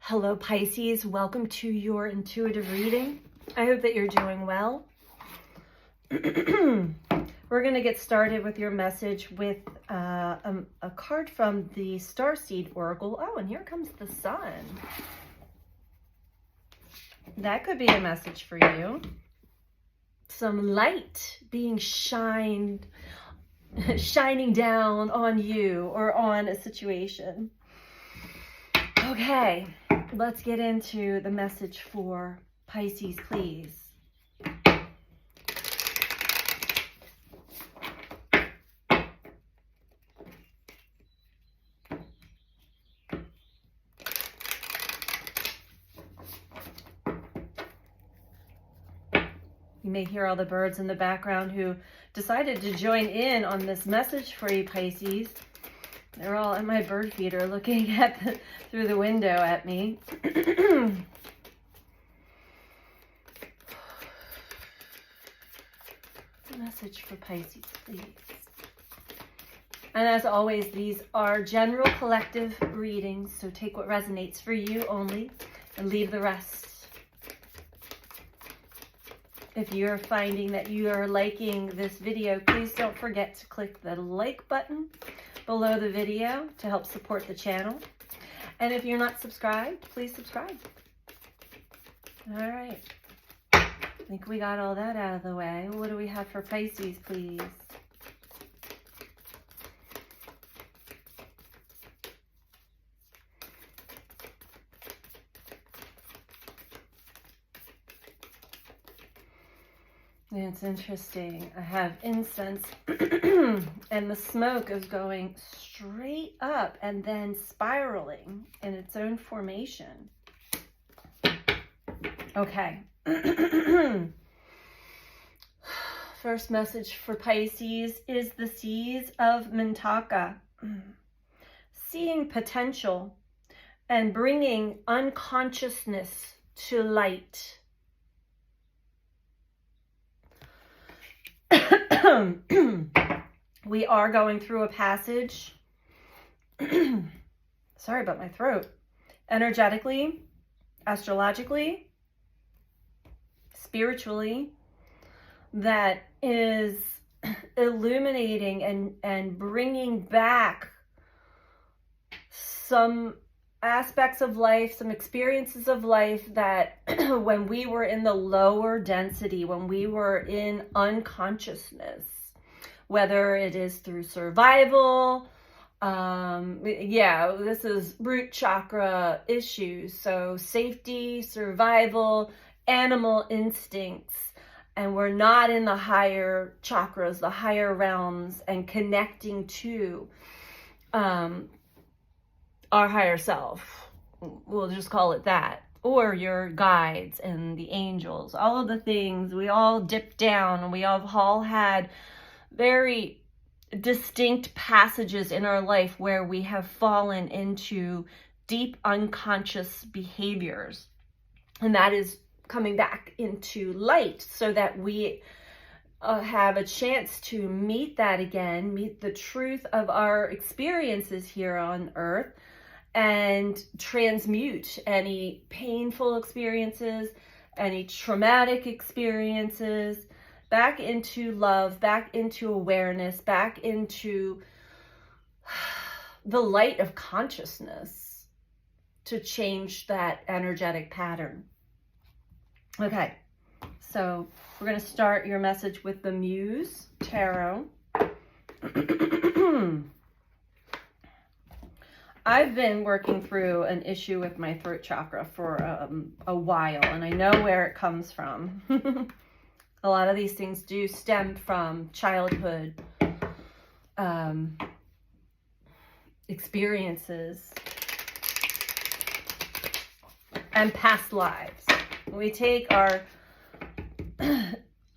Hello Pisces, welcome to your intuitive reading. I hope that you're doing well. We're going to get started with your message with a card from the Starseed Oracle. Oh, and here comes the sun. That could be a message for you. Some light being shining down on you or on a situation. Okay, let's get into the message for Pisces, please. You may hear all the birds in the background who decided to join in on this message for you, Pisces. They're all at my bird feeder looking at through the window at me. Message for Pisces, please. And as always, these are general collective readings, so take what resonates for you only and leave the rest. If you're finding that you are liking this video, please don't forget to click the like button below the video to help support the channel. And if you're not subscribed, please subscribe. All right. I think we got all that out of the way. What do we have for Pisces, please? It's interesting. I have incense and the smoke is going straight up and then spiraling in its own formation. Okay. First message for Pisces is the seas of Mintaka. Seeing potential and bringing unconsciousness to light. We are going through a passage, sorry about my throat, energetically, astrologically, spiritually, that is illuminating and bringing back some aspects of life, some experiences of life that when we were in the lower density, when we were in unconsciousness, whether it is through survival, this is root chakra issues, so safety, survival, animal instincts, and we're not in the higher chakras, the higher realms, and connecting to our higher self, we'll just call it that, or your guides and the angels, all of the things. We all dipped down and we all had very distinct passages in our life where we have fallen into deep unconscious behaviors, and that is coming back into light so that we have a chance to meet that again, meet the truth of our experiences here on earth, and transmute any painful experiences, any traumatic experiences, back into love, back into awareness, back into the light of consciousness to change that energetic pattern. Okay, so we're going to start your message with the Muse Tarot. I've been working through an issue with my throat chakra for a while, and I know where it comes from. A lot of these things do stem from childhood experiences and past lives. We take our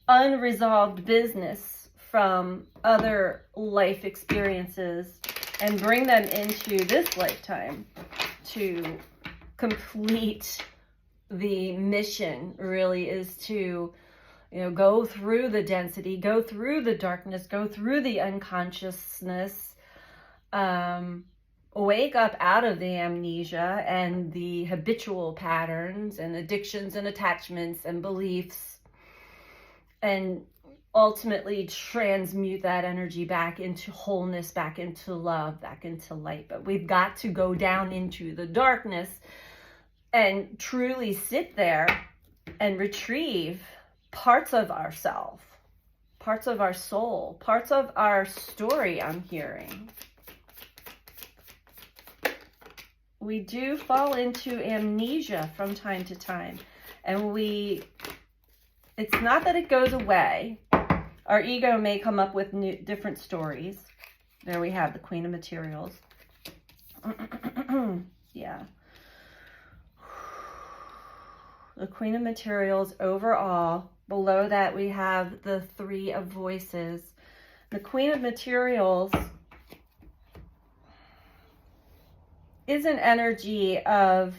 unresolved business from other life experiences and bring them into this lifetime to complete the mission. Really is to, go through the density, go through the darkness, go through the unconsciousness, wake up out of the amnesia and the habitual patterns and addictions and attachments and beliefs, and ultimately transmute that energy back into wholeness, back into love, back into light. But we've got to go down into the darkness and truly sit there and retrieve parts of ourself, parts of our soul, parts of our story. I'm hearing we do fall into amnesia from time to time, and it's not that it goes away. Our ego may come up with different stories. There we have the Queen of Materials. Yeah. The Queen of Materials overall. Below that we have the Three of Voices. The Queen of Materials is an energy of,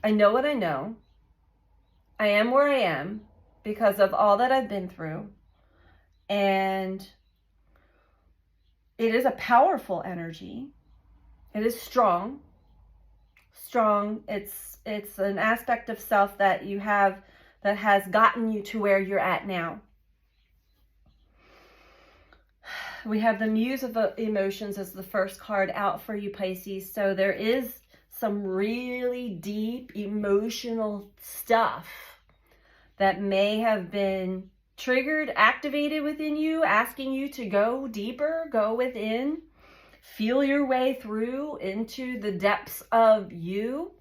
I know what I know. I am where I am because of all that I've been through. And it is a powerful energy. It is strong. It's an aspect of self that you have that has gotten you to where you're at now. We have the Muse of Emotions as the first card out for you, Pisces. So there is some really deep emotional stuff that may have been triggered, activated within you, asking you to go deeper, go within, feel your way through into the depths of you.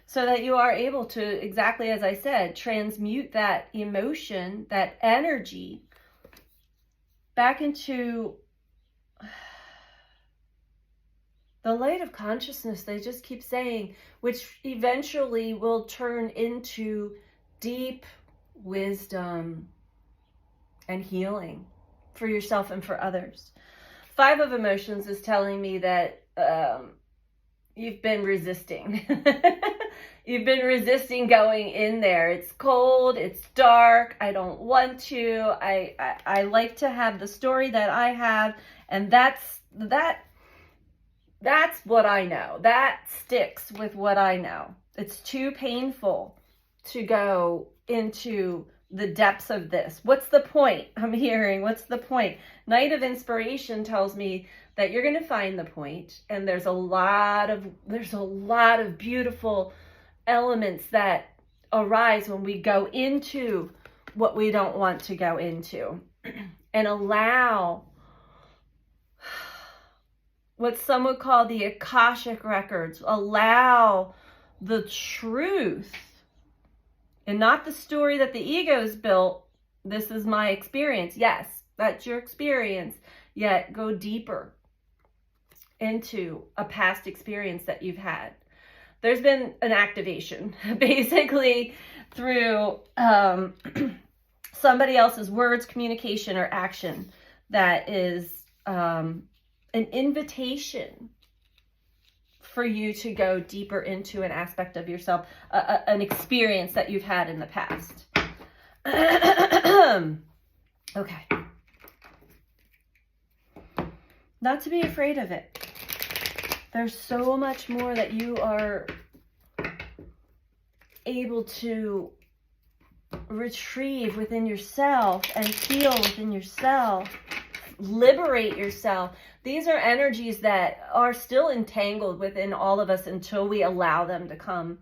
So that you are able to, exactly as I said, transmute that emotion, that energy, back into the light of consciousness. They just keep saying, which eventually will turn into deep wisdom and healing for yourself and for others. Five of Emotions is telling me that you've been resisting. You've been resisting going in there. It's cold, it's dark, I don't want to. I like to have the story that I have, and that's what I know. That sticks with what I know. It's too painful to go into the depths of this. What's the point? I'm hearing, what's the point? Knight of Inspiration tells me that you're going to find the point, and there's a lot of beautiful elements that arise when we go into what we don't want to go into, and allow what some would call the Akashic records, allow the truth and not the story that the ego's built. This is my experience. Yes, that's your experience. Yet go deeper into a past experience that you've had. There's been an activation, basically through somebody else's words, communication, or action that is an invitation for you to go deeper into an aspect of yourself, an experience that you've had in the past. Okay. Not to be afraid of it. There's so much more that you are able to retrieve within yourself and feel within yourself, liberate yourself. These are energies that are still entangled within all of us until we allow them to come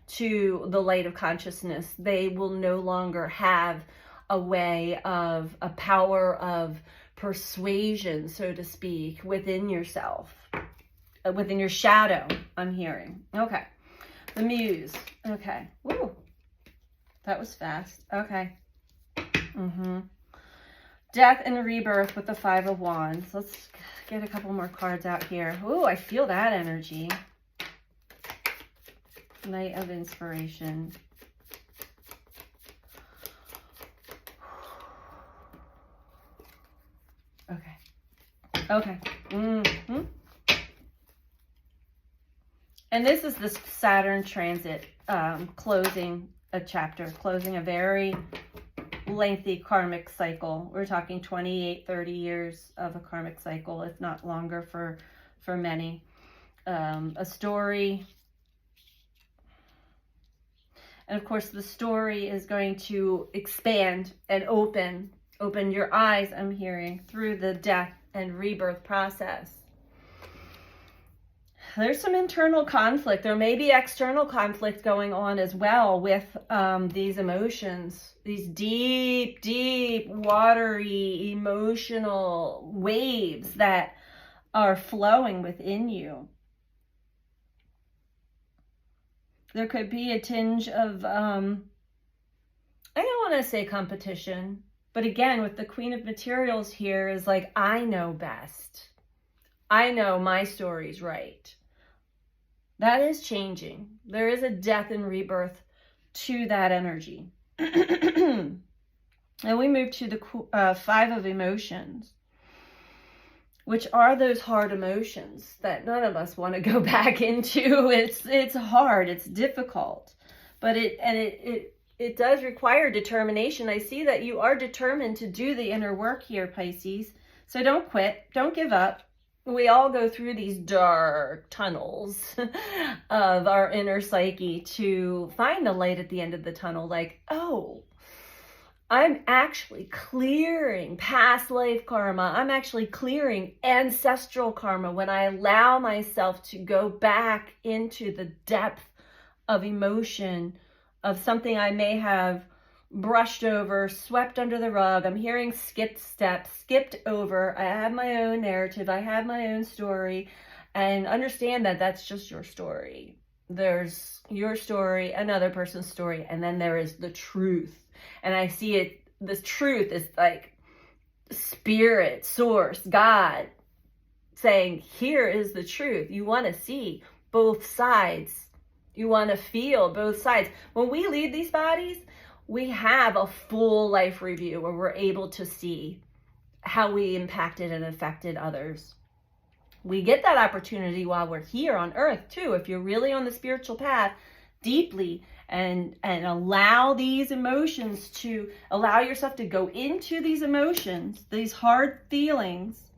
to the light of consciousness. They will no longer have a way of, a power of persuasion, so to speak, within yourself. Within your shadow, I'm hearing. Okay. The Muse. Okay. Woo. That was fast. Okay. Death and rebirth with the Five of Wands. Let's get a couple more cards out here. Ooh, I feel that energy. Knight of Inspiration. Okay. Okay. And this is the Saturn transit, closing a chapter, closing a very lengthy karmic cycle. We're talking 28, 30 years of a karmic cycle, if not longer for many. A story. And of course, the story is going to expand and open your eyes, I'm hearing, through the death and rebirth process. There's some internal conflict. There may be external conflict going on as well with these emotions, these deep, deep, watery, emotional waves that are flowing within you. There could be a tinge of, I don't want to say competition, but again, with the Queen of Materials here is like, I know best. I know my story's right. That is changing. There is a death and rebirth to that energy. And we move to the 5 of Emotions, which are those hard emotions that none of us want to go back into. It's hard, it's difficult, but it does require determination. I see that you are determined to do the inner work here, Pisces. So don't quit, don't give up. We all go through these dark tunnels of our inner psyche to find the light at the end of the tunnel. Like, oh, I'm actually clearing past life karma. I'm actually clearing ancestral karma when I allow myself to go back into the depth of emotion of something I may have brushed over, swept under the rug. I'm hearing skipped steps, skipped over. I have my own narrative. I have my own story. And understand that that's just your story. There's your story, another person's story, and then there is the truth. And I see it, the truth is like spirit, source, God saying, here is the truth. You want to see both sides. You want to feel both sides. When we leave these bodies, we have a full life review where we're able to see how we impacted and affected others. We get that opportunity while we're here on earth too. If you're really on the spiritual path deeply and allow these emotions to, allow yourself to go into these emotions, these hard feelings,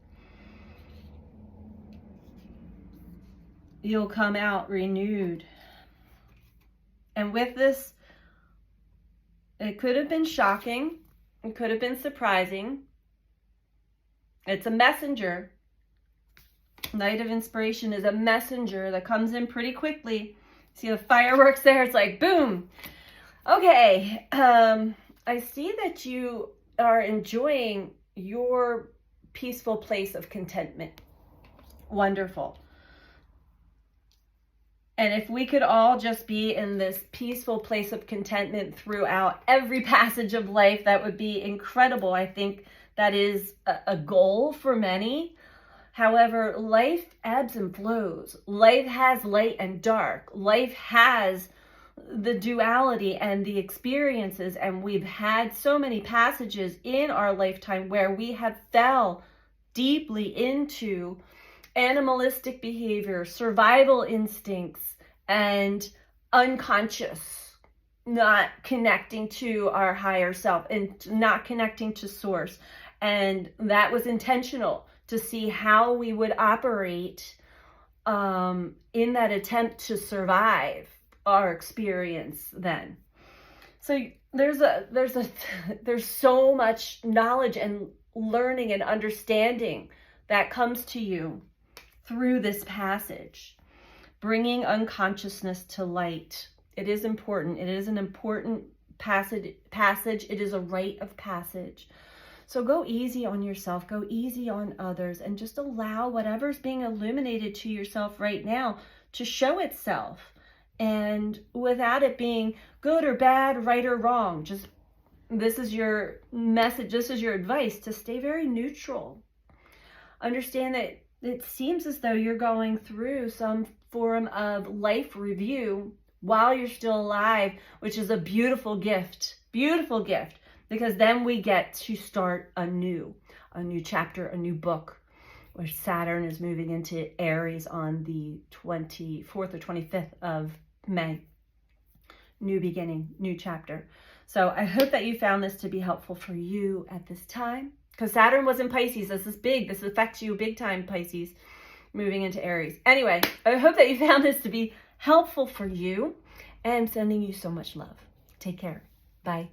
you'll come out renewed. And with this, it could have been shocking. It could have been surprising. It's a messenger. Knight of Inspiration is a messenger that comes in pretty quickly. See the fireworks there? It's like, boom. Okay. I see that you are enjoying your peaceful place of contentment. Wonderful. And if we could all just be in this peaceful place of contentment throughout every passage of life, that would be incredible. I think that is a goal for many. However, life ebbs and flows. Life has light and dark. Life has the duality and the experiences. And we've had so many passages in our lifetime where we have fell deeply into animalistic behavior, survival instincts, and unconscious, not connecting to our higher self and not connecting to source. And that was intentional to see how we would operate in that attempt to survive our experience then. So there's so much knowledge and learning and understanding that comes to you through this passage, bringing unconsciousness to light. It is important. It is an important passage. It is a rite of passage. So go easy on yourself, go easy on others, and just allow whatever's being illuminated to yourself right now to show itself. And without it being good or bad, right or wrong, just this is your message, this is your advice to stay very neutral. Understand that it seems as though you're going through some form of life review while you're still alive, which is a beautiful gift, because then we get to start a new chapter, a new book, where Saturn is moving into Aries on the 24th or 25th of May. New beginning, new chapter. So I hope that you found this to be helpful for you at this time. Because Saturn was in Pisces. This is big. This affects you big time, Pisces, moving into Aries. Anyway, I hope that you found this to be helpful for you. And I'm sending you so much love. Take care. Bye.